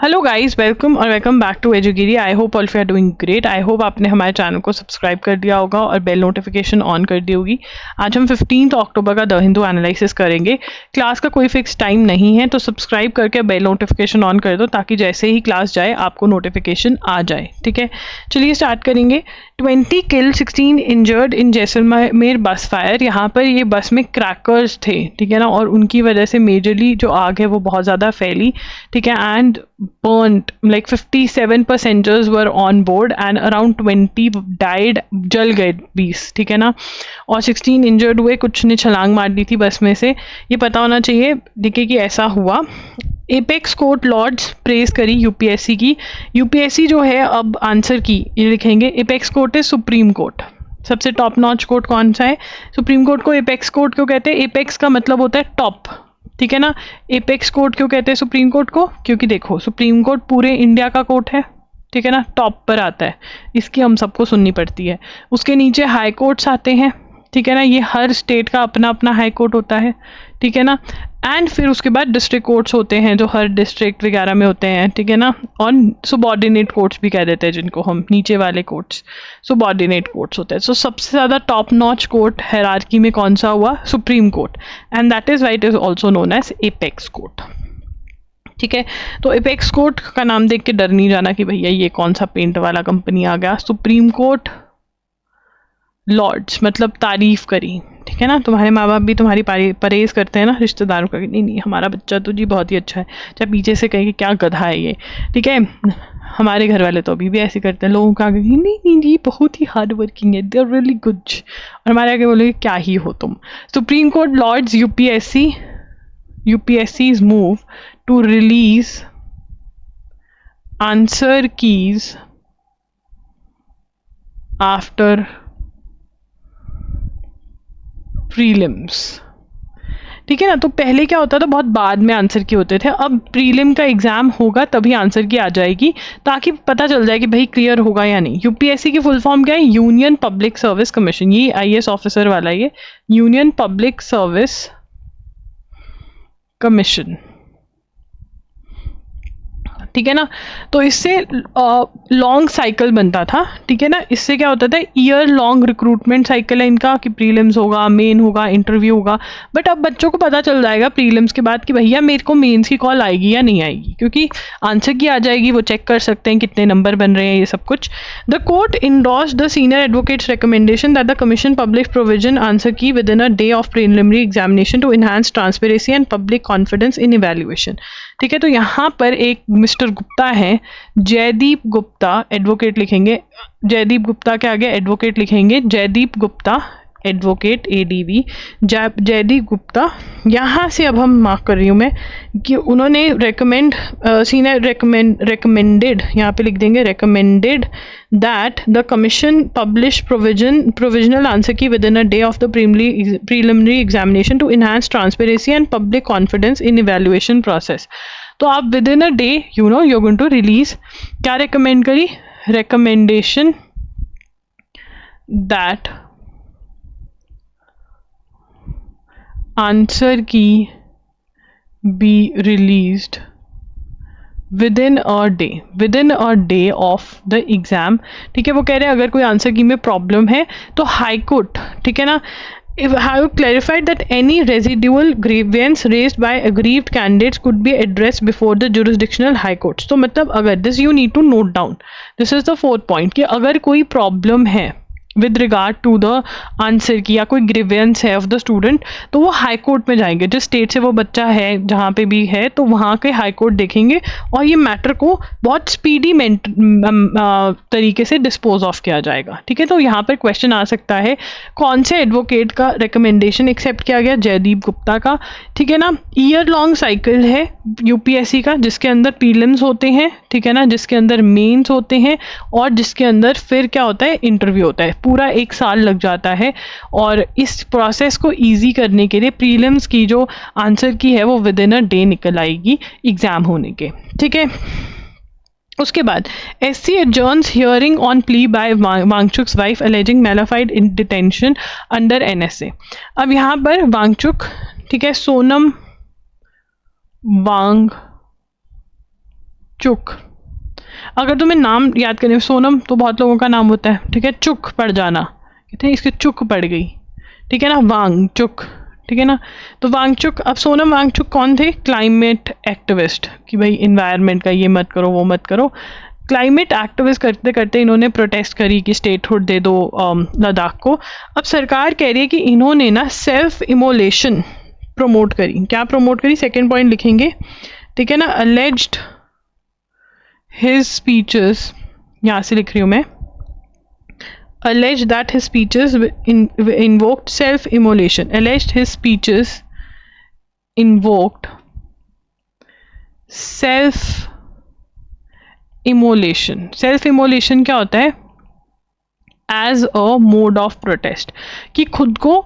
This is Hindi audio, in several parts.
Hello guys, welcome back to एजुगिरी। I hope all you are doing great. I hope आपने हमारे चैनल को सब्सक्राइब कर दिया होगा और बेल नोटिफिकेशन ऑन कर दी होगी। आज हम 15 अक्टूबर का द हिंदू एनालिसिस करेंगे। क्लास का कोई फिक्स टाइम नहीं है, तो सब्सक्राइब करके बेल नोटिफिकेशन ऑन कर दो ताकि जैसे ही क्लास जाए आपको नोटिफिकेशन आ जाए। ठीक है, चलिए स्टार्ट करेंगे। 20 किल 16 इंजर्ड इन जैसलमेर बस फायर। यहाँ पर ये बस में क्रैकर्स थे, ठीक है ना, और उनकी वजह से मेजरली जो आग है वो बहुत ज़्यादा फैली। ठीक है, and burnt like 57 passengers were on board and around 20 died, जल गए 20, ठीक है ना, और 16 इंजर्ड हुए। कुछ ने छलांग मार दी थी बस में से। ये पता होना चाहिए देखिए कि ऐसा हुआ। एपेक्स कोर्ट लॉर्ड्स प्रेज करी यूपीएससी की। यूपीएससी जो है अब आंसर की ये लिखेंगे। एपेक्स कोर्ट है सुप्रीम कोर्ट। सबसे टॉप नॉच कोर्ट कौन सा है? सुप्रीम कोर्ट को एपेक्स कोर्ट क्यों कहते हैं? एपेक्स का मतलब होता है टॉप, ठीक है ना। एपेक्स कोर्ट क्यों कहते हैं सुप्रीम कोर्ट को? क्योंकि देखो सुप्रीम कोर्ट पूरे इंडिया का कोर्ट है, ठीक है ना, टॉप पर आता है, इसकी हम सबको सुननी पड़ती है। उसके नीचे हाई कोर्ट्स आते हैं, ठीक है ना, ये हर स्टेट का अपना अपना हाई कोर्ट होता है, ठीक है ना। एंड फिर उसके बाद डिस्ट्रिक्ट कोर्ट्स होते हैं जो हर डिस्ट्रिक्ट वगैरह में होते हैं, ठीक है ना। और सुबॉर्डिनेट कोर्ट्स भी कह देते हैं जिनको हम, नीचे वाले कोर्ट्स सुबॉर्डिनेट कोर्ट्स होते हैं। सो सबसे ज़्यादा टॉप नॉच कोर्ट हायरार्की में कौन सा हुआ? Supreme Court. And that is why it is also known as apex court, ठीक है। तो एपेक्स कोर्ट का नाम देख के डर नहीं जाना कि भैया ये कौन सा पेंट वाला कंपनी आ गया। सुप्रीम कोर्ट लॉर्ड्स मतलब तारीफ करी, ठीक है ना। तुम्हारे माँ बाप भी तुम्हारी परहेज करते हैं ना रिश्तेदारों का, नहीं नहीं हमारा बच्चा तो जी बहुत ही अच्छा है, चाहे पीछे से कहे कि क्या गधा है ये, ठीक है। हमारे घर वाले तो अभी भी ऐसे करते हैं, लोगों का आगे नहीं नहीं जी बहुत ही हार्ड वर्किंग है, दे आर रियली गुड, और हमारे आगे बोले क्या ही हो तुम। Supreme Court lords UPSC's move to release answer keys after prelims, ठीक है ना। तो पहले क्या होता था, बहुत बाद में आंसर की होते थे। अब प्रीलिम का एग्जाम होगा तभी आंसर की आ जाएगी, ताकि पता चल जाए कि भाई क्लियर होगा या नहीं। यूपीएससी की फुल फॉर्म क्या है? Union public service commission. ये आईएएस ऑफिसर वाला, ये यूनियन पब्लिक सर्विस कमीशन, ठीक है ना। तो इससे लॉन्ग साइकिल बनता था, ठीक है ना। इससे क्या होता था, ईयर लॉन्ग रिक्रूटमेंट साइकिल है इनका कि प्रीलिम्स होगा, मेन होगा, इंटरव्यू होगा। बट अब बच्चों को पता चल जाएगा प्रीलिम्स के बाद कि भैया मेरे को मेंस की कॉल आएगी या नहीं आएगी, क्योंकि आंसर की आ जाएगी, वो चेक कर सकते हैं कितने नंबर बन रहे हैं, ये सब कुछ। The court endorsed the senior advocates recommendation that the commission publish provision answer key within a day of preliminary examination to enhance transparency and public confidence in evaluation, ठीक है। तो यहाँ पर एक मिस्टर गुप्ता है, जयदीप गुप्ता, एडवोकेट लिखेंगे। जयदीप गुप्ता के आगे एडवोकेट लिखेंगे, जयदीप गुप्ता एडवोकेट एडीवी, जयदीप गुप्ता। यहाँ से अब हम मार्क कर रही हूँ मैं कि उन्होंने रिकमेंडेड, यहाँ पे लिख देंगे recommended that the commission publish provisional answer key within a day of the preliminary examination to enhance transparency and public confidence in evaluation process. तो आप within a day you're going to release, क्या recommend करी? recommendation that answer key be released within a day of the exam, ठीक है। वो कह रहे हैं अगर कोई आंसर की में प्रॉब्लम है तो हाई कोर्ट, ठीक है ना, have clarified that any residual grievance raised by aggrieved candidates could be addressed before the jurisdictional high courts. तो मतलब अगर this you need to note down, this is the fourth point, कि अगर कोई प्रॉब्लम है with regard to the answer key या कोई ग्रीवेंस है ऑफ द स्टूडेंट, तो वो हाई कोर्ट में जाएंगे। जिस स्टेट से वो बच्चा है, जहाँ पे भी है, तो वहाँ के हाई कोर्ट देखेंगे और ये मैटर को बहुत स्पीडी तरीके से डिस्पोज ऑफ किया जाएगा, ठीक है। तो यहाँ पर क्वेश्चन आ सकता है कौन से एडवोकेट का रिकमेंडेशन एक्सेप्ट किया गया? जयदीप गुप्ता का, ठीक है ना। ईयर लॉन्ग साइकिल है यूपीएससी का, जिसके अंदर प्रीलिम्स होते हैं, ठीक है ना, जिसके अंदर मेंस होते हैं और जिसके अंदर फिर क्या होता है, इंटरव्यू होता है। पूरा 1 साल लग जाता है और इस प्रोसेस को इजी करने के लिए प्रीलिम्स की जो आंसर की है वो विद इन अ डे निकल आएगी एग्जाम होने के, ठीक है। उसके बाद SC adjourns hearing on plea by वांगचुक's wife alleging Malafide in detention under NSA। अब यहाँ पर वांगचुक, ठीक है, सोनम वांग चुक। अगर तुम्हें नाम याद करने, सोनम तो बहुत लोगों का नाम होता है, ठीक है, चुक पड़ जाना, कहते हैं इसकी चुक पड़ गई, ठीक है ना, वांगचुक, ठीक है ना। तो वांगचुक, अब सोनम वांगचुक कौन थे? क्लाइमेट एक्टिविस्ट, कि भाई इन्वायरमेंट का ये मत करो वो मत करो। क्लाइमेट एक्टिविस्ट करते करते इन्होंने प्रोटेस्ट करी कि स्टेटहुड दे दो लद्दाख को। अब सरकार कह रही है कि इन्होंने ना सेल्फ इमोलेशन प्रमोट करी। क्या प्रमोट करी? सेकेंड पॉइंट लिखेंगे, ठीक है ना। अलेज्ड हिज स्पीचेस, यहाँ से लिख रही हूँ मैं, alleged that his speeches invoked self-immolation. Alleged his speeches invoked self-immolation. Self-immolation क्या होता है? As a mode of protest, कि खुद को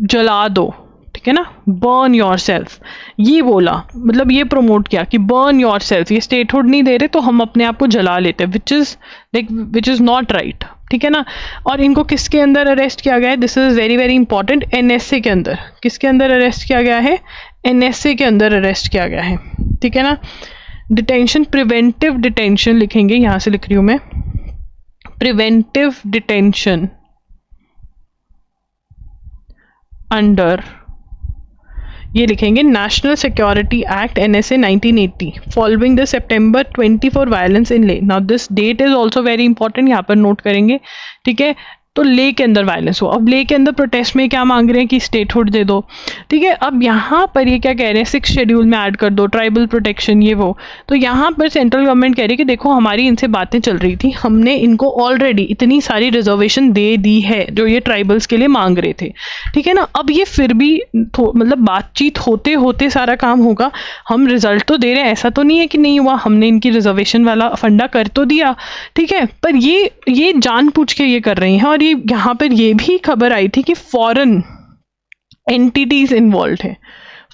जला दो, ठीक है ना, बर्न योर सेल्फ, ये बोला, मतलब ये प्रमोट किया कि बर्न योर सेल्फ, ये स्टेटहुड नहीं दे रहे तो हम अपने आप को जला लेते हैं, विच इज नॉट राइट, ठीक है ना। और इनको किसके अंदर अरेस्ट किया गया है? This is very very important, NSA के अंदर। किसके अंदर अरेस्ट किया गया है? एनएसए के अंदर अरेस्ट किया गया है, ठीक है ना। डिटेंशन, प्रिवेंटिव डिटेंशन लिखेंगे, यहां से लिख रही हूं मैं, प्रिवेंटिव डिटेंशन अंडर, ये लिखेंगे national security act NSA 1980 following the September 24 violence in Leh. Now this date is also very important, यहाँ पर नोट करेंगे, ठीक है। तो ले के अंदर वायलेंस हो। अब ले के अंदर प्रोटेस्ट में क्या मांग रहे हैं कि स्टेटहुड दे दो, ठीक है। अब यहाँ पर ये क्या कह रहे हैं, 6 शेड्यूल में ऐड कर दो ट्राइबल प्रोटेक्शन, ये वो। तो यहाँ पर सेंट्रल गवर्नमेंट कह रही है कि देखो हमारी इनसे बातें चल रही थी, हमने इनको ऑलरेडी इतनी सारी रिजर्वेशन दे दी है जो ये ट्राइबल्स के लिए मांग रहे थे, ठीक है ना। अब ये फिर भी मतलब बातचीत होते होते सारा काम होगा, हम रिजल्ट तो दे रहे हैं, ऐसा तो नहीं है कि नहीं हुआ, हमने इनकी रिजर्वेशन वाला फंडा कर तो दिया, ठीक है। पर ये जानबूझ के ये कर रही हैं। और ये यहाँ पर ये भी खबर आई थी कि फॉरेन एंटिटीज इन्वॉल्व है,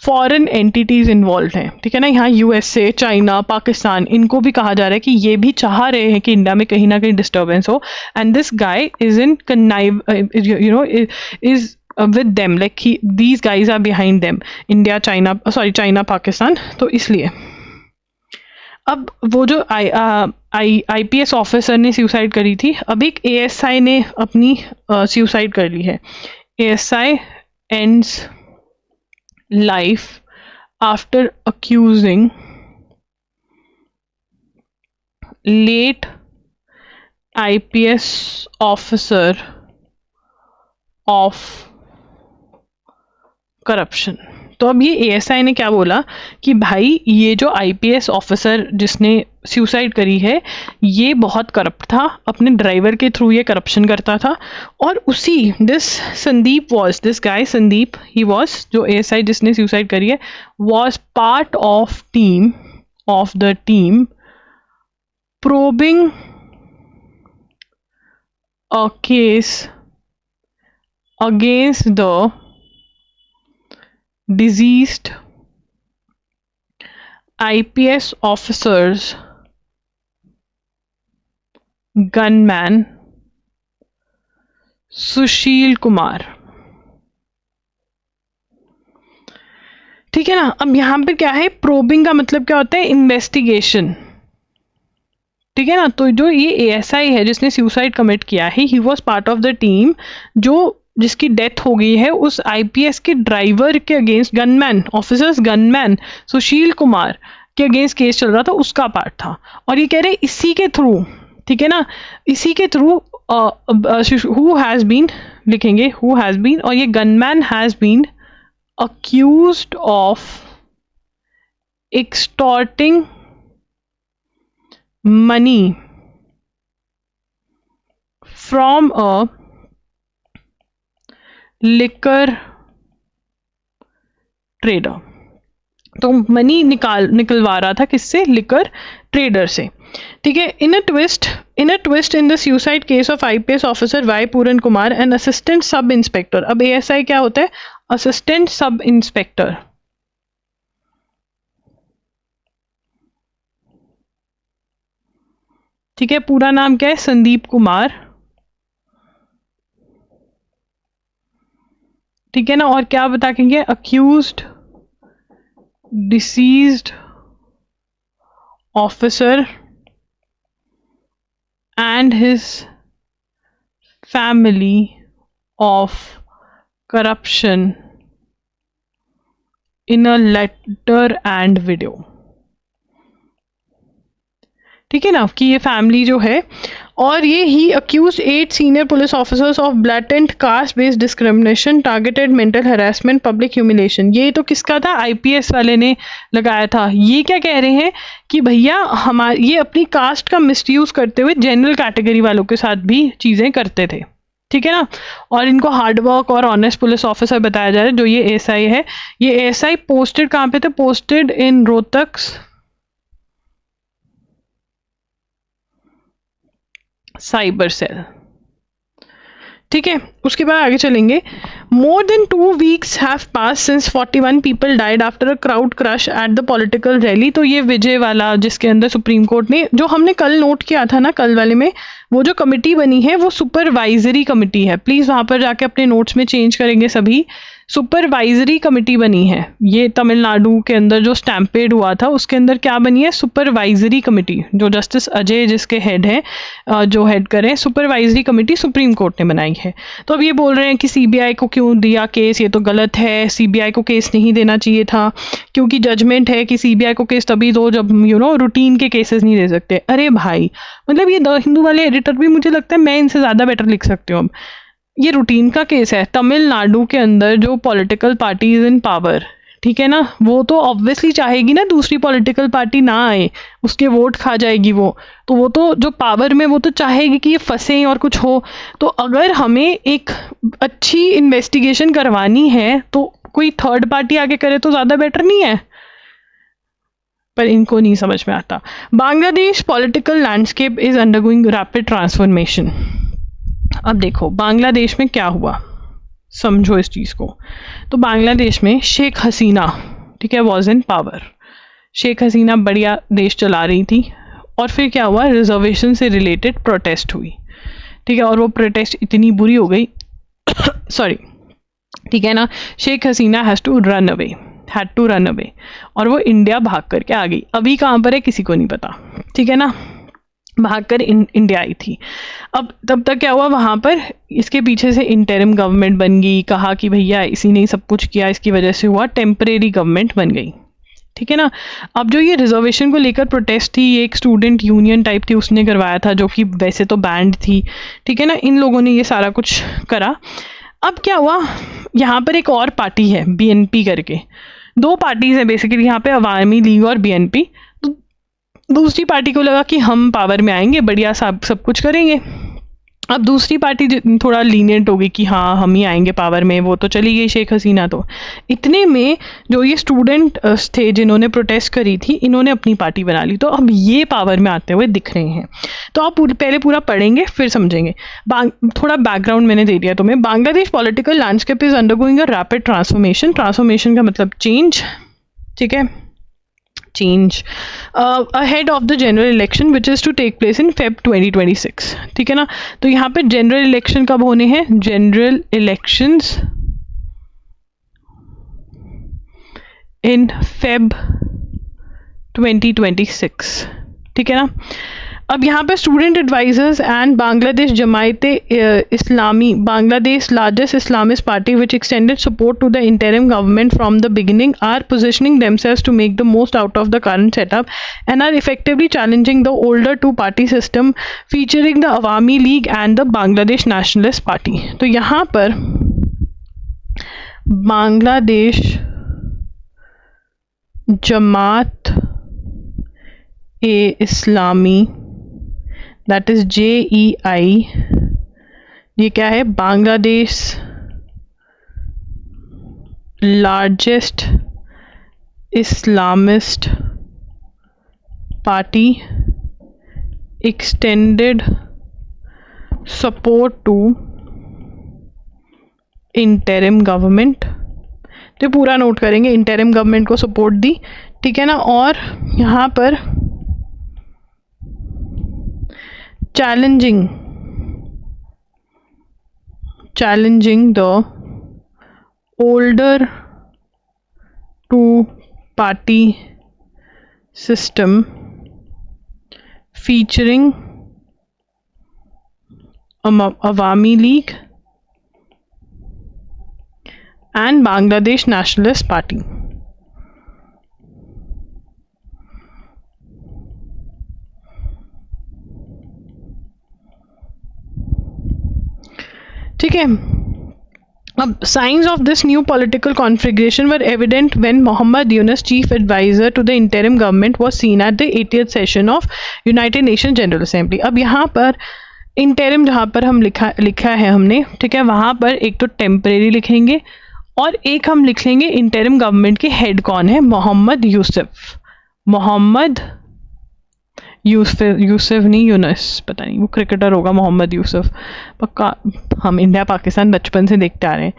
फॉरेन एंटिटीज इन्वॉल्व हैं, ठीक है ना। यहाँ यूएसए, चाइना, पाकिस्तान, इनको भी कहा जा रहा है कि ये भी चाह रहे हैं कि इंडिया में कहीं ना कहीं डिस्टर्बेंस हो, and this guy is in connive, you know, is with them, like these guys are behind them, India, China, sorry, China, Pakistan। तो इसलिए अब वो जो आईपीएस ऑफिसर ने सुसाइड करी थी, अब एक एएसआई ने अपनी सुसाइड कर ली है। ASI ends life after accusing late IPS officer of corruption. तो अब ये एएसआई ने क्या बोला कि भाई ये जो आईपीएस ऑफिसर जिसने सुसाइड करी है ये बहुत करप्ट था, अपने ड्राइवर के थ्रू ये करप्शन करता था। और उसी this guy Sandeep, he was, जो एएसआई जिसने सुसाइड करी है, was part of the team probing a case against the deceased IPS officers gunman Sushil Kumar, ठीक है ना। अब यहां पे क्या है, प्रोबिंग का मतलब क्या होता है, इन्वेस्टिगेशन, ठीक है ना। तो जो ये एएसआई है जिसने सुसाइड कमिट किया है, he was part of the team जिसकी डेथ हो गई है, उस आईपीएस के ड्राइवर के against, gunman, officers gunman Sushil Kumar के अगेंस्ट केस चल रहा था, उसका पार्ट था। और ये कह रहे इसी के थ्रू, ठीक है ना, इसी के थ्रू हु हैज बीन, लिखेंगे हु हैज बीन, और ये gunman has been accused of extorting money from a liquor trader। तो मनी निकलवा रहा था किससे, लिकर ट्रेडर से, ठीक है। In a twist in the suicide case of IPS officer Y Puran Kumar and assistant sub inspector. अब एएसआई क्या होता है, असिस्टेंट सब इंस्पेक्टर, ठीक है। पूरा नाम क्या है, संदीप कुमार, ठीक है ना। और क्या बता देंगे, accused deceased officer and his family of corruption in a letter and video. ठीक है ना, कि ये फैमिली जो है, और ये ही accuse 8 senior police officers of blatant caste based discrimination, targeted mental harassment, public humiliation. ये तो किसका था, आईपीएस वाले ने लगाया था। ये क्या कह रहे हैं कि भैया हमारे ये अपनी कास्ट का मिसयूज करते हुए जनरल कैटेगरी वालों के साथ भी चीज़ें करते थे, ठीक है ना। और इनको हार्ड वर्क और ऑनेस्ट पुलिस ऑफिसर बताया जा रहा है। जो ये एसआई है, ये एसआई पोस्टेड कहाँ पे थे, posted in Rohtak cyber cell, ठीक है। उसके बाद आगे चलेंगे। More than 2 weeks have passed since 41 people died after a crowd crush at the political rally. तो ये विजय वाला जिसके अंदर सुप्रीम कोर्ट ने, जो हमने कल नोट किया था ना, कल वाले में, वो जो कमिटी बनी है वो सुपरवाइजरी कमिटी है। प्लीज़ वहाँ पर जाके अपने नोट्स में चेंज करेंगे सभी। सुपरवाइजरी कमिटी बनी है। ये तमिलनाडु के अंदर जो स्टैम्पेड हुआ था उसके अंदर क्या बनी है, सुपरवाइजरी कमिटी, जो जस्टिस अजय जिसके हेड हैं, जो हेड करें, सुपरवाइजरी कमिटी सुप्रीम कोर्ट ने बनाई है। तो अब ये बोल रहे हैं कि सीबीआई को क्यों दिया केस, ये तो गलत है, सीबीआई को केस नहीं देना चाहिए था, क्योंकि जजमेंट है कि सीबीआई को केस तभी दो जब रूटीन के केसेस नहीं दे सकते। अरे भाई, मतलब ये द हिंदू वाले एडिटर भी मुझे लगता है मैं इनसे ज़्यादा बेटर लिख सकती हूँ। ये रूटीन का केस है। तमिलनाडु के अंदर जो political party is in power, ठीक है ना, वो तो ऑब्वियसली चाहेगी ना दूसरी पॉलिटिकल पार्टी ना आए, उसके वोट खा जाएगी वो तो जो पावर में, वो तो चाहेगी कि ये फंसे और कुछ हो। तो अगर हमें एक अच्छी इन्वेस्टिगेशन करवानी है तो कोई थर्ड पार्टी आगे करे तो ज़्यादा बेटर नहीं है, पर इनको नहीं समझ में आता। Bangladesh political landscape is undergoing rapid transformation. अब देखो बांग्लादेश में क्या हुआ, समझो इस चीज़ को। तो बांग्लादेश में शेख हसीना, ठीक है, was in power. Sheikh Hasina बढ़िया देश चला रही थी, और फिर क्या हुआ, रिजर्वेशन से रिलेटेड प्रोटेस्ट हुई, ठीक है, और वो प्रोटेस्ट इतनी बुरी हो गई सॉरी, ठीक है ना, Sheikh Hasina had to run away, और वो इंडिया भाग करके आ गई। अभी कहाँ पर है किसी को नहीं पता, ठीक है ना, भागकर इंडिया आई थी। अब तब तक क्या हुआ वहाँ पर, इसके पीछे से इंटरिम गवर्नमेंट बन गई, कहा कि भैया इसी ने सब कुछ किया, इसकी वजह से हुआ, टेम्परेरी गवर्नमेंट बन गई, ठीक है ना। अब जो ये रिजर्वेशन को लेकर प्रोटेस्ट थी, ये एक स्टूडेंट यूनियन टाइप थी, उसने करवाया था, जो कि वैसे तो बैंड थी, ठीक है ना। इन लोगों ने ये सारा कुछ करा। अब क्या हुआ, यहाँ पर एक और पार्टी है बीएनपी करके, 2 पार्टीज हैं बेसिकली यहाँ पे, अवामी लीग और बीएनपी। दूसरी पार्टी को लगा कि हम पावर में आएंगे, बढ़िया सब कुछ करेंगे। अब दूसरी पार्टी थोड़ा लीनियंट होगी कि हाँ हम ही आएंगे पावर में, वो तो चली गई शेख हसीना। तो इतने में जो ये स्टूडेंट थे जिन्होंने प्रोटेस्ट करी थी, इन्होंने अपनी पार्टी बना ली, तो अब ये पावर में आते हुए दिख रहे हैं। तो आप पहले पूरा पढ़ेंगे फिर समझेंगे। थोड़ा बैकग्राउंड मैंने दे दिया तुम्हें। Bangladesh political landscape is undergoing a rapid transformation. Transformation का मतलब चेंज, ठीक है, change ahead of the general election which is to take place in Feb 2026, ठीक है ना। तो यहाँ पे जनरल इलेक्शन कब होने हैं, जनरल इलेक्शंस इन Feb 2026, ठीक है ना। अब यहाँ पे student advisers and Bangladesh Jamaat-e Islami, Bangladesh largest Islamist party which extended support to the interim government from the beginning, are positioning themselves to make the most out of the current setup and are effectively challenging the older 2 party system featuring the Awami League and the Bangladesh Nationalist Party. तो यहाँ पर Bangladesh Jamaat e Islami, that is JEI, ये क्या है, Bangladesh largest Islamist party extended support to interim government. तो पूरा नोट करेंगे, इंटरिम गवर्नमेंट को सपोर्ट दी, ठीक है ना। और यहाँ पर challenging the older 2 party system featuring Awami League and Bangladesh Nationalist Party. ठीक है, अब signs of this new political configuration were evident when Muhammad Yunus, chief advisor to the interim government, was seen at the 80th session of United Nations General Assembly. अब यहाँ पर इंटरिम जहाँ पर हम लिखा है हमने, ठीक है, वहाँ पर एक तो टेम्परेरी लिखेंगे और एक हम लिख लेंगे इंटरिम गवर्नमेंट के हेड कौन है, मोहम्मद यूसुफ नहीं, यूनस, पता नहीं, वो क्रिकेटर होगा मोहम्मद यूसुफ पक्का। हम इंडिया पाकिस्तान बचपन से देखते आ रहे हैं,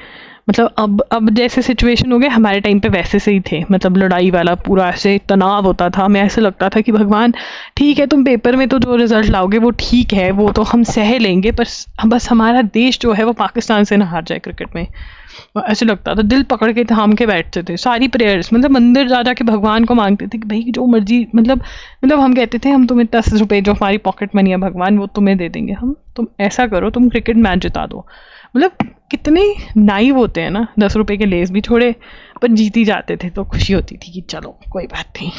मतलब अब जैसे सिचुएशन हो गया, हमारे टाइम पे वैसे से ही थे, मतलब लड़ाई वाला पूरा ऐसे तनाव होता था, हमें ऐसे लगता था कि भगवान ठीक है, तुम पेपर में तो जो रिजल्ट लाओगे वो ठीक है, वो तो हम सह लेंगे, पर बस हमारा देश जो है वो पाकिस्तान से ना हार जाए क्रिकेट में। ऐसे लगता था, दिल पकड़ के थाम के बैठते थे, सारी प्रेयर्स, मतलब मंदिर जा जा के भगवान को मांगते थे कि भाई जो मर्जी, मतलब हम कहते थे हम तुम्हें 10 रुपये जो हमारी पॉकेट मनी है भगवान वो तुम्हें दे देंगे, हम तुम ऐसा करो, तुम क्रिकेट मैच जिता दो। मतलब कितने नाइव होते हैं ना, 10 रुपये के लेस भी छोड़े पर जीत ही जाते थे तो खुशी होती थी कि चलो कोई बात नहीं।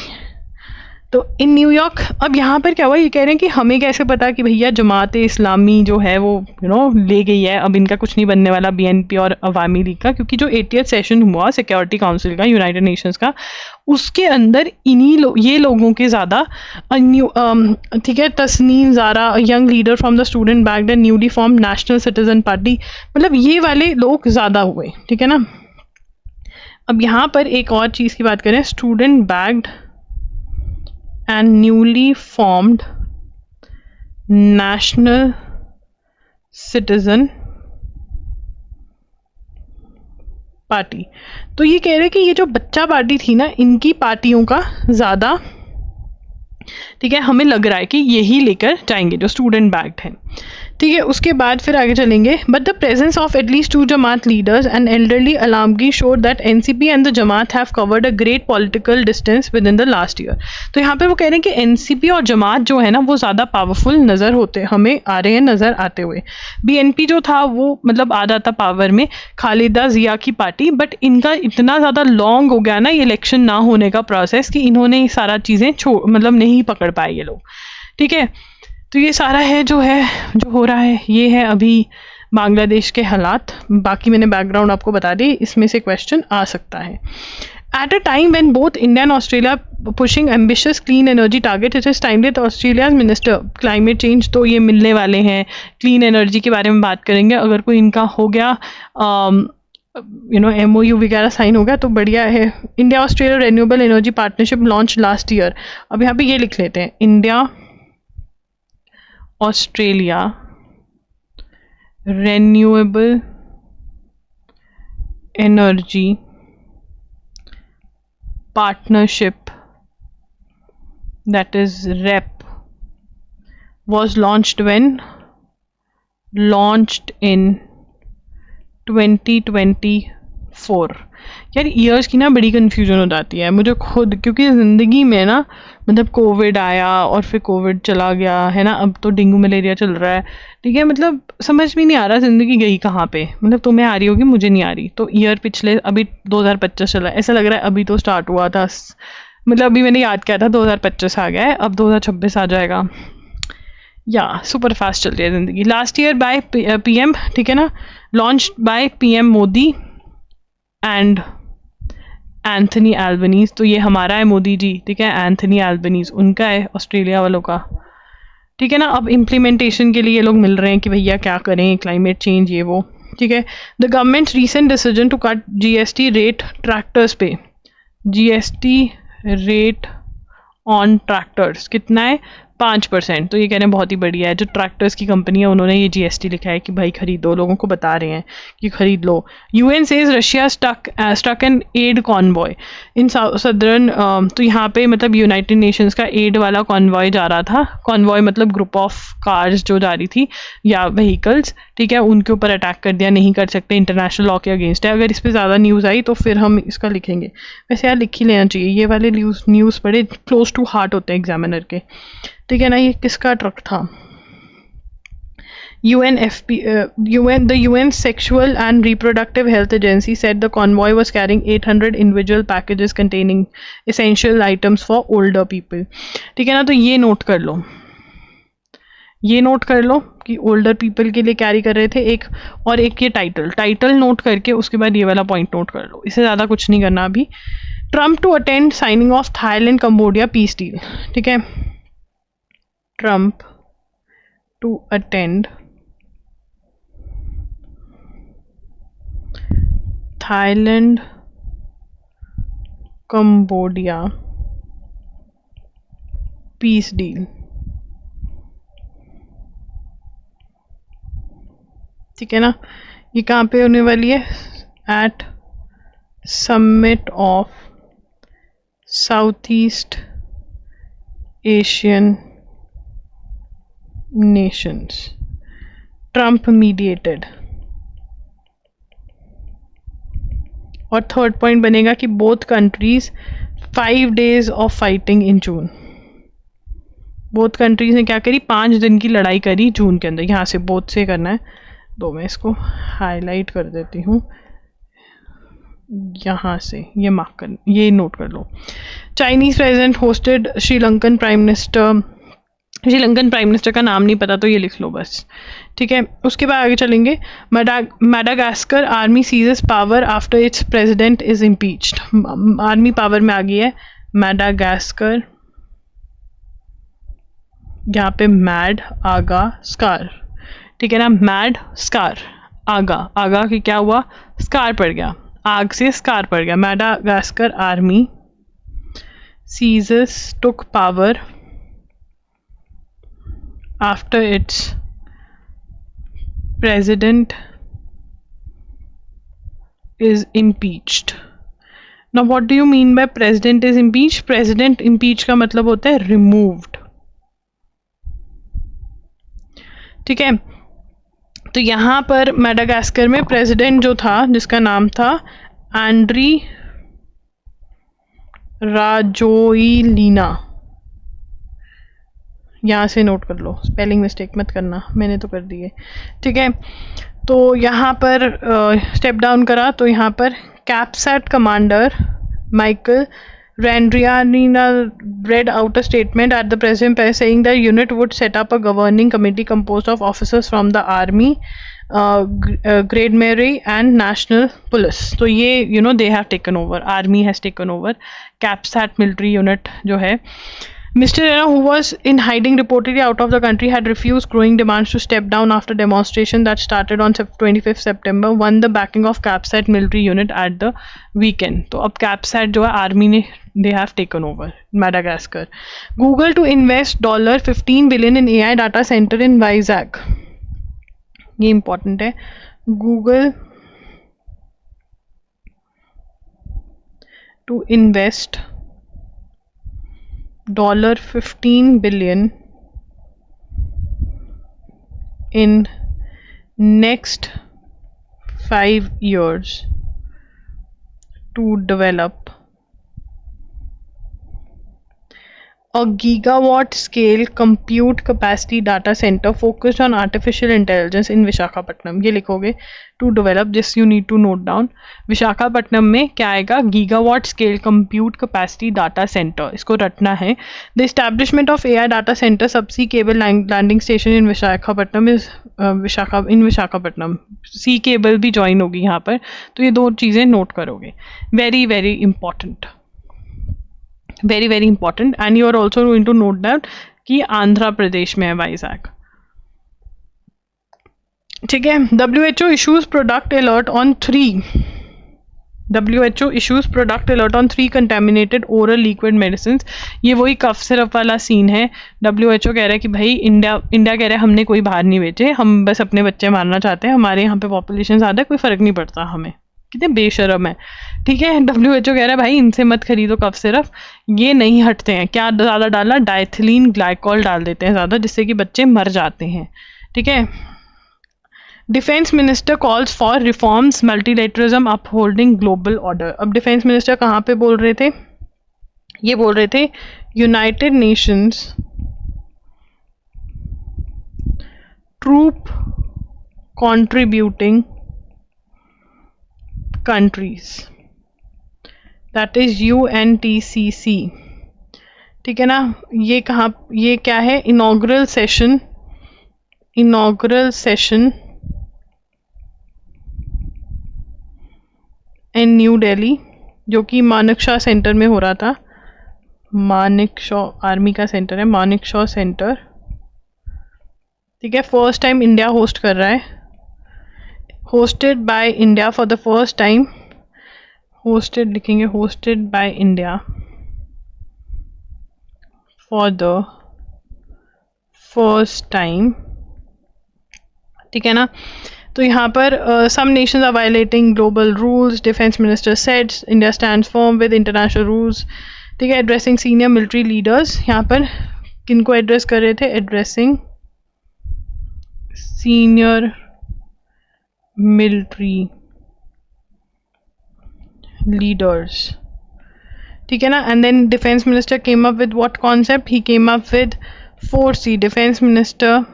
तो इन न्यूयॉर्क, अब यहाँ पर क्या हुआ, ये कह रहे हैं कि हमें कैसे पता कि भैया जमात इस्लामी जो है वो ले गई है, अब इनका कुछ नहीं बनने वाला BNP और अवामी लीग का, क्योंकि जो 80th सेशन हुआ सिक्योरिटी काउंसिल का, यूनाइटेड नेशंस का, उसके अंदर ये लोगों के ज़्यादा ठीक है, Tasnim Zara, young leader from the student backed and newly formed National Citizen Party, मतलब ये वाले लोग ज़्यादा हुए, ठीक है ना। अब यहाँ पर एक और चीज़ की बात करें, student backed and newly formed national citizen party. तो ये कह रहे कि ये जो बच्चा पार्टी थी ना, इनकी पार्टियों का ज़्यादा, ठीक है, हमें लग रहा है कि यही लेकर जाएंगे जो स्टूडेंट बैक्ड हैं, ठीक है। उसके बाद फिर आगे चलेंगे, but the presence of at least 2 Jamaat leaders and elderly Alamgir showed that NCP and the Jamaat have covered a great political distance within the last year. तो यहाँ पे वो कह रहे हैं कि NCP और जमात जो है ना वो ज़्यादा पावरफुल नज़र होते हमें आ रहे हैं, नज़र आते हुए। BNP जो था वो मतलब आ जाता पावर में, खालिदा जिया की पार्टी, बट इनका इतना ज़्यादा लॉन्ग हो गया ना ये इलेक्शन ना होने का प्रोसेस कि इन्होंने सारा चीज़ें मतलब नहीं पकड़ पाए ये लोग, ठीक है। तो ये सारा है जो हो रहा है, ये है अभी बांग्लादेश के हालात। बाकी मैंने बैकग्राउंड आपको बता दी, इसमें से क्वेश्चन आ सकता है। At a time when both India and Australia pushing ambitious clean energy targets, it is timely that Australia's Minister Climate Change, तो ये मिलने वाले हैं, क्लीन एनर्जी के बारे में बात करेंगे। अगर कोई इनका हो गया MOU वगैरह साइन हो गया तो बढ़िया है। India Australia renewable energy partnership launch last year. अब यहाँ पे ये लिख लेते हैं, India Australia renewable energy partnership, that is REP, was launched in 2024। यार ईयर्स की ना बड़ी कन्फ्यूजन हो जाती है मुझे खुद, क्योंकि ज़िंदगी में ना मतलब कोविड आया और फिर कोविड चला गया है ना, अब तो डेंगू मलेरिया चल रहा है, ठीक है, मतलब समझ भी नहीं आ रहा ज़िंदगी गई कहाँ पे। मतलब तुम्हें आ रही होगी, मुझे नहीं आ रही। तो ईयर पिछले अभी 2025 चला है, ऐसा लग रहा है अभी तो स्टार्ट हुआ था, मतलब अभी मैंने याद किया था 2025 आ गया है, अब 2026 आ जाएगा। या सुपर फास्ट चल रही है ज़िंदगी। लास्ट ईयर बाय PM, ठीक है ना, launch by PM Modi and Anthony Albanese. तो ये हमारा है मोदी जी, ठीक है, एंथनी एल्बनीज उनका है, ऑस्ट्रेलिया वालों का, ठीक है ना। अब इम्प्लीमेंटेशन के लिए ये लोग मिल रहे हैं कि भैया क्या करें, क्लाइमेट चेंज ये वो, ठीक है। The government recent decision to cut GST rate tractors पे, GST रेट ऑन ट्रैक्टर्स कितना है, 5%। तो ये कह रहे हैं बहुत ही बढ़िया है। जो ट्रैक्टर्स की कंपनी है उन्होंने ये GST लिखा है कि भाई खरीदो, लोगों को बता रहे हैं कि खरीद लो। UN says Russia stuck an aid convoy in southern, तो यहाँ पे मतलब यूनाइटेड नेशंस का एड वाला कॉन्वॉय जा रहा था। कॉन्वॉय मतलब ग्रुप ऑफ कार्स जो जा रही थी या व्हीकल्स, ठीक है, उनके ऊपर अटैक कर दिया, नहीं कर सकते, इंटरनेशनल लॉ के अगेंस्ट है। अगर इस पर ज़्यादा न्यूज़ आई तो फिर हम इसका लिखेंगे। वैसे यार लिख ही लेना चाहिए, ये वाले न्यूज़ बड़े क्लोज टू हार्ट होते हैं एग्जामिनर के, ठीक है ना, ये किसका ट्रक था? The UN Sexual and Reproductive Health Agency said the convoy was carrying 800 individual packages containing essential items for older people. ठीक है ना, तो ये नोट कर लो, ये नोट कर लो कि ओल्डर पीपल के लिए कैरी कर रहे थे एक, और एक ये टाइटल नोट करके उसके बाद ये वाला पॉइंट नोट कर लो, इससे ज़्यादा कुछ नहीं करना अभी। Trump to attend signing of Thailand Cambodia peace deal. ठीक है, Trump to attend Thailand Cambodia peace deal. ठीक है ना, ये कहाँ पे होने वाली है? At summit of South East Asian Nations, Trump mediated. और थर्ड पॉइंट बनेगा कि both countries 5 days of fighting in June. Both countries ने क्या करी? 5 दिन की लड़ाई करी जून के अंदर। यहाँ से बोथ से करना है, तो मैं इसको हाईलाइट कर देती हूँ यहाँ से, ये मार्क कर, ये नोट कर लो। Chinese president hosted Sri Lankan prime minister. Sri Lankan prime minister का नाम नहीं पता तो ये लिख लो बस। ठीक है, उसके बाद आगे चलेंगे। Madagascar army seizes power after its president is impeached. Army power में आ गई है मैडागास्कर, यहाँ पे मैड आगा स्कार। ठीक है ना, मैड स्कार आगा, आगा की क्या हुआ? स्कार पड़ गया, आग से स्कार पड़ गया। Madagascar army ceases took power after its president is impeached. Now what do you mean by president is impeached? President impeach का मतलब होता है removed। ठीक है, तो यहाँ पर मैडागास्कर में प्रेसिडेंट जो था, जिसका नाम था एंड्री राजोइलिना, यहाँ से नोट कर लो, स्पेलिंग मिस्टेक मत करना, मैंने तो कर दी है। ठीक है, तो यहाँ पर स्टेप डाउन करा, तो यहाँ पर CAPSAT commander Michael Randrianina read out a statement at the president saying the unit would set up a governing committee composed of officers from the army, Grade Mary and National Police. तो ये they have taken over, army has taken over CAPSAT military unit जो है। Mr. Rana, who was in hiding reportedly out of the country, had refused growing demands to step down after demonstration that started on 25th September, won the backing of CAPSAT military unit at the weekend. तो अब CAPSAT जो है आर्मी ने they have taken over Madagascar. Google to invest $15 billion in AI data center in Vizag. ये important है। Google to invest $15 billion in next 5 years to develop a gigawatt scale compute capacity data center focused on artificial intelligence in Visakhapatnam. ये लिखोगे to develop, just you need to note down। Visakhapatnam में क्या आएगा? gigawatt scale compute capacity data center, इसको रटना है। The establishment of AI data center subsea cable landing station in Visakhapatnam is Visakhapatnam. Sea cable भी ज्वाइन होगी यहाँ पर, तो ये 2 चीज़ें नोट करोगे। Very very important, very very important. And you are also going to note that कि आंध्र प्रदेश में है वाइजैक। ठीक है, WHO issues product alert on 3 WHO issues product alert on 3 contaminated oral liquid medicines। ये वही कफ सिरप वाला सीन है। WHO कह रहा है कि भाई इंडिया कह रहा है हमने कोई बाहर नहीं भेजे, हम बस अपने बच्चे मारना चाहते हैं, हमारे यहाँ पे पॉपुलेशन ज़्यादा है, कोई फ़र्क नहीं पड़ता हमें। कितने बेशरम है। ठीक है, WHO कह रहा है भाई इनसे मत खरीदो कफ सिरप, ये नहीं हटते हैं। क्या ज़्यादा डाला? डाइथिलीन ग्लाइकॉल डाल देते हैं ज़्यादा, जिससे कि बच्चे मर जाते हैं। ठीक है, defence minister calls for reforms multilateralism upholding global order. अब डिफेंस मिनिस्टर कहाँ पे बोल रहे थे? ये बोल रहे थे United Nations troop contributing countries, that is UNTCC. ठीक है ना. ये कहाँ, ये क्या है, inaugural session in new Delhi, जो कि मानेकशॉ सेंटर में हो रहा था. मानेकशॉ आर्मी का सेंटर है, मानेकशॉ सेंटर. ठीक है, फर्स्ट टाइम इंडिया होस्ट कर रहा है. Hosted by India for the first time. Hosted लिखेंगे, hosted by India for the first time. ठीक है ना. तो यहाँ पर some nations are violating global rules, defence minister said India stands firm with international rules. ठीक है, एड्रेसिंग सीनियर मिलिट्री लीडर्स. यहाँ पर किनको एड्रेस कर रहे थे, एड्रेसिंग सीनियर मिलिट्री लीडर्स. ठीक है ना. And then defence minister came up with what concept, he came up with 4C. Defence minister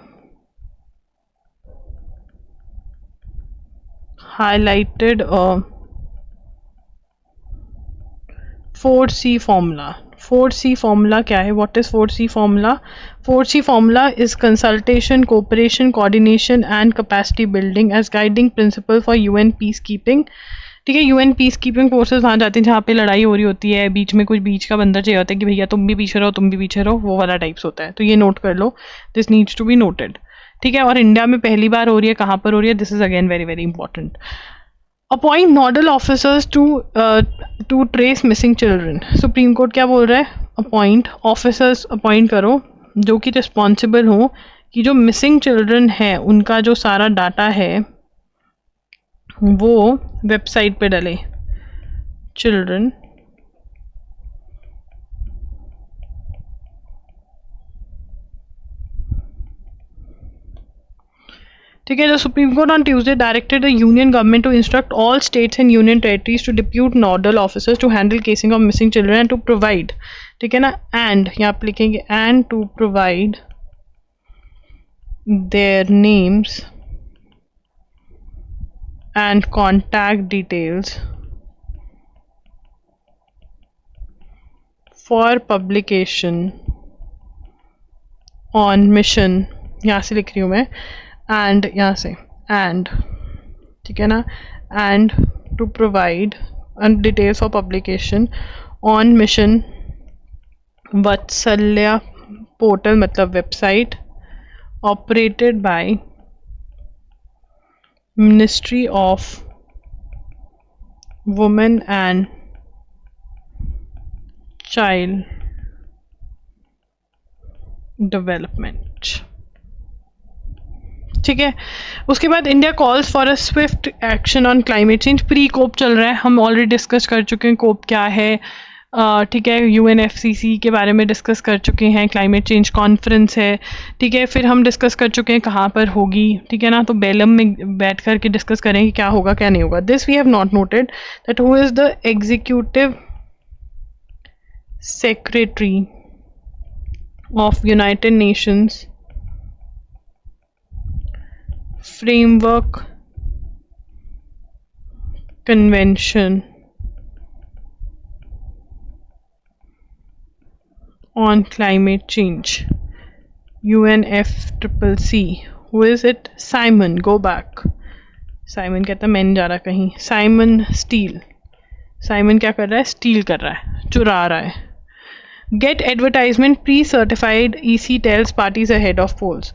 highlighted a 4C formula. 4C formula क्या है? What is 4C formula? 4C formula is consultation, cooperation, coordination and capacity building as guiding principle for UN peacekeeping. ठीक है, UN peacekeeping forces वहाँ जाती हैं जहाँ पे लड़ाई हो रही होती है, बीच में कुछ बीच का बंदा चाहिए होता है कि भैया तुम भी पीछे रहो, तुम भी पीछे रहो, वो वाला टाइप्स होता है. तो ये नोट कर लो, this needs to be noted. ठीक है, और इंडिया में पहली बार हो रही है, कहाँ पर हो रही है, this is again very very important. Appoint nodal officers to trace missing children. Supreme Court क्या बोल रहा है, अपॉइंट ऑफिसर्स, अपॉइंट करो जो कि रिस्पॉन्सिबल हो कि जो मिसिंग चिल्ड्रन है उनका जो सारा डाटा है वो वेबसाइट पे डले. चिल्ड्रन ठीक है. The Supreme Court on Tuesday directed the union government to instruct all states and union territories to depute nodal officers to handle casing of missing children and to provide. ठीक है ना. एंड यहाँ पे लिखेंगे and to provide their names and contact details for publication on mission. यहाँ से लिख रही हूँ मैं, एंड यहाँ से एंड. ठीक है ना. And to provide details for publication on mission Vatsalya portal, मतलब website operated by ministry of women and child development. ठीक है. उसके बाद India calls for a swift action on climate change. Pre COP चल रहा है, हम ऑलरेडी डिस्कस कर चुके हैं कोप क्या है. ठीक है, UNFCC के बारे में डिस्कस कर चुके हैं. क्लाइमेट चेंज कॉन्फ्रेंस है. ठीक है, फिर हम डिस्कस कर चुके हैं कहाँ पर होगी. ठीक है ना. तो बेलम में बैठ कर के डिस्कस करेंगे क्या होगा क्या नहीं होगा. This we have not noted that who is the executive secretary of United Nations Framework Convention on Climate Change, UNFCCC. Who is it? Simon. Go back. Simon कहता है मैं नहीं जा रहा कहीं. Simon Steele. Simon क्या कर रहा है? Steal कर रहा है, चुरा रहा है. Get advertisement pre-certified EC tells parties ahead of polls.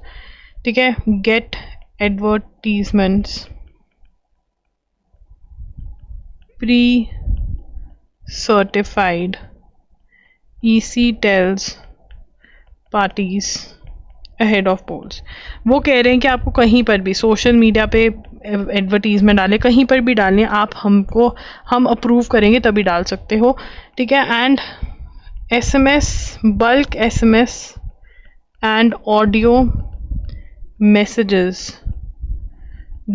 ठीक है. Get advertisements pre-certified EC tells parties ahead of polls. वो कह रहे हैं कि आपको कहीं पर भी सोशल मीडिया पे एडवर्टीजमेंट डालें, कहीं पर भी डालें, आप हम अप्रूव करेंगे तभी डाल सकते हो. ठीक है. And SMS, bulk SMS and audio messages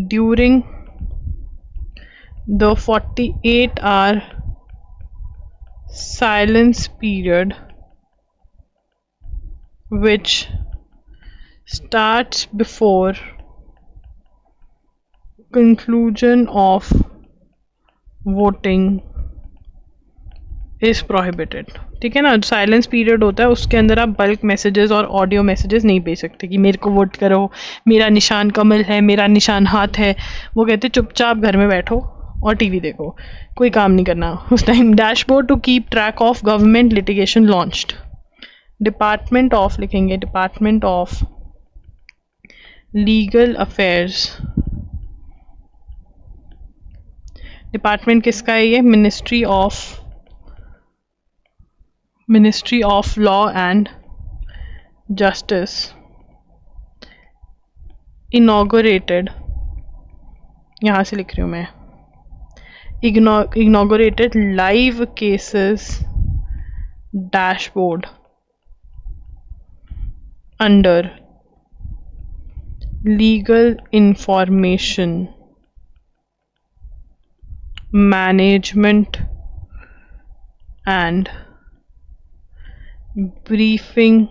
during the 48-hour silence period which starts before conclusion of voting is prohibited। ठीक है ना, साइलेंस पीरियड होता है, उसके अंदर आप बल्क मैसेजेस और ऑडियो मैसेजेस नहीं भेज सकते कि मेरे को वोट करो, मेरा निशान कमल है, मेरा निशान हाथ है। वो कहते चुपचाप घर में बैठो और टीवी देखो, कोई काम नहीं करना उस time. Dashboard to keep track of government litigation launched. Department of लिखेंगे, department of legal affairs. Department किसका है ये? Ministry of law and justice inaugurated, यहाँ से लिख रही हूँ मैं, inaugurated live cases dashboard under legal information management and briefing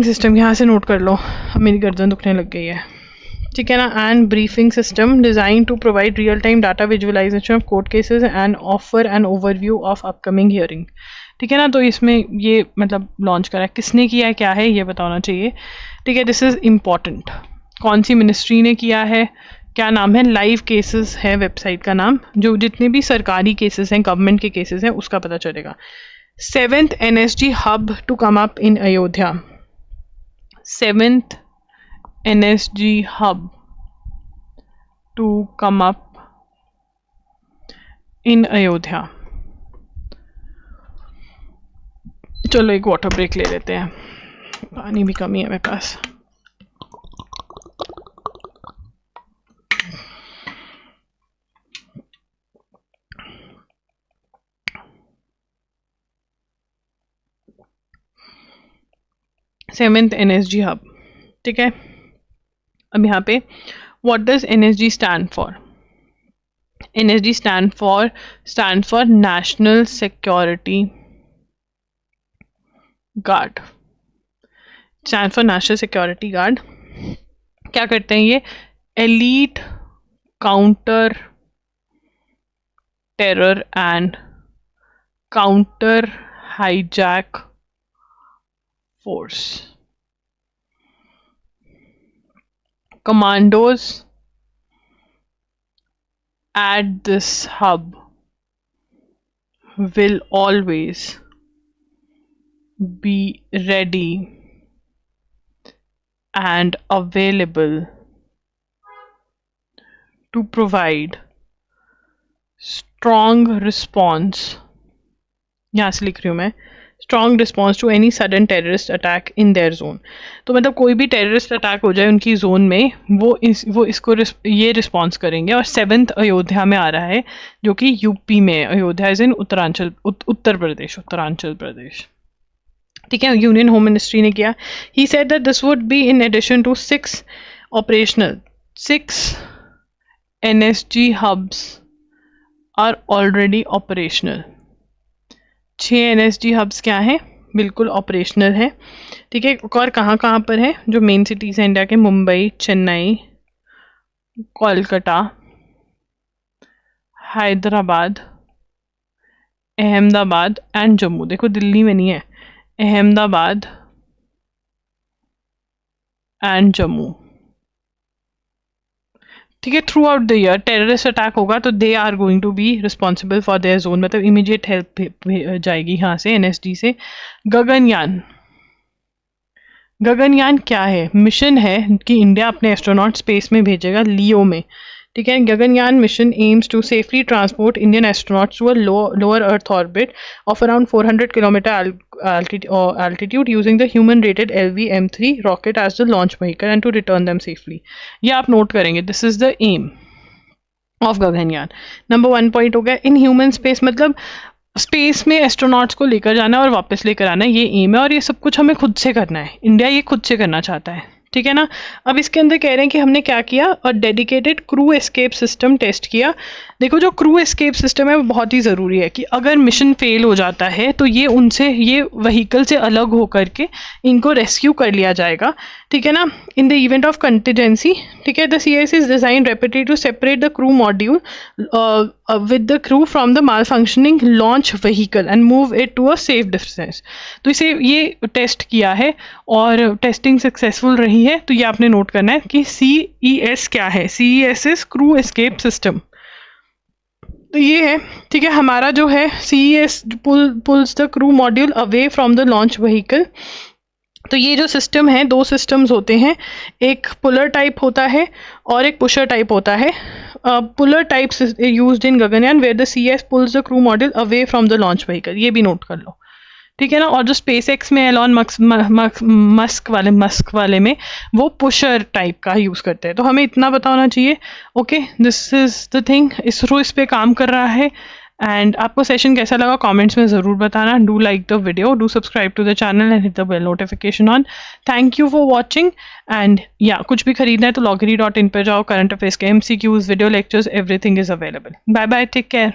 system. यहाँ से नोट कर लो, अब मेरी गर्दन दुखने लग गई है। ठीक है ना, and briefing system designed to provide real time data visualisation of court cases and offer an overview of upcoming hearing. ठीक है ना, तो इसमें ये मतलब लॉन्च करा है, किसने किया है, क्या है, ये बताना चाहिए। ठीक है, दिस इज इम्पॉर्टेंट। कौन सी मिनिस्ट्री ने किया है, क्या नाम है, लाइव केसेस है वेबसाइट का नाम, जो जितने भी सरकारी केसेस हैं, गवर्नमेंट के केसेस हैं, उसका पता चलेगा। 7th NSG hub to come up in Ayodhya। 7th NSG hub to come up in Ayodhya। चलो एक वाटर ब्रेक ले लेते हैं, पानी भी कमी है मेरे पास। Seventh NSG hub. ठीक है, अब यहाँ पे what does NSG stand for? NSG stand for national security guard. Stand for national security guard. क्या करते हैं ये? Elite counter terror and counter hijack force। Commandos at this hub will always be ready and available to provide strong response। यहाँ से लिख रही हूँ मैं, strong response to any sudden terrorist attack in their zone. तो मतलब कोई भी टेररिस्ट अटैक हो जाए उनकी जोन में, वो इसको ये रिस्पॉन्स करेंगे। और 7th अयोध्या में आ रहा है, जो कि यूपी में, अयोध्या इज इन उत्तर प्रदेश। ठीक है, यूनियन होम मिनिस्ट्री ने किया। He said that this would be in addition to 6 NSG hubs are already operational. 6 NSG hubs क्या है, बिल्कुल ऑपरेशनल है। ठीक है, और कहाँ कहाँ पर है? जो मेन सिटीज हैं इंडिया के, मुंबई, चेन्नई, कोलकाता, हैदराबाद, अहमदाबाद एंड जम्मू। देखो दिल्ली में नहीं है, अहमदाबाद एंड जम्मू। ठीक है, throughout the year terrorist attack होगा तो they are going to be responsible for their zone, मतलब इमीडिएट हेल्प जाएगी यहाँ से NSG से। गगनयान क्या है? मिशन है कि इंडिया अपने एस्ट्रोनॉट स्पेस में भेजेगा, लियो में। ठीक है, Gaganyaan mission aims to safely transport Indian astronauts to a lower earth orbit of around 400 kilometre altitude using the human rated LV-M3 rocket as the launch vehicle and to return them safely। ये आप नोट करेंगे, this is the aim of Gaganyaan. Number 1 point हो गया। इन ह्यूमन स्पेस मतलब स्पेस में एस्ट्रोनॉट्स को लेकर जाना और वापस लेकर आना, ये एम है। और ये सब कुछ हमें खुद से करना है, इंडिया ये खुद से करना चाहता है। ठीक है ना, अब इसके अंदर कह रहे हैं कि हमने क्या किया, और dedicated crew escape system test किया। देखो जो क्रू एस्केप सिस्टम है वो बहुत ही ज़रूरी है कि अगर मिशन फेल हो जाता है तो ये उनसे, ये व्हीकल से अलग होकर के इनको रेस्क्यू कर लिया जाएगा, ठीक है ना, in the event of contingency, ठीक है। The CIS is design rapidly to separate the crew module with the crew from the malfunctioning launch vehicle and move it to a safe distance. तो इसे ये टेस्ट किया है और टेस्टिंग सक्सेसफुल रही है, तो ये आपने नोट करना है कि CES क्या है। CES is crew escape system. तो ये है, ठीक है, हमारा जो है CES pulls the crew module away from the launch vehicle. तो ये जो सिस्टम है, दो सिस्टम्स होते हैं, एक पुलर टाइप होता है और एक पुशर टाइप होता है। Puller type used in Gaganyaan where the CES pulls the crew module away from the launch vehicle, ये भी नोट कर लो, ठीक है ना। और जो SpaceX में एलॉन मस्क वाले में वो पुशर टाइप का यूज़ करते हैं। तो हमें इतना पता होना चाहिए, okay, this is the thing. ISRO इस पे काम कर रहा है। एंड आपको सेशन कैसा लगा कमेंट्स में ज़रूर बताना। Do like the video, do subscribe to the channel and hit the bell notification on. Thank you for watching. And या कुछ भी खरीदना है तो loggery.in पे जाओ, करंट अफेयर्स के MCQs, video lectures, everything is available. Bye bye, take care.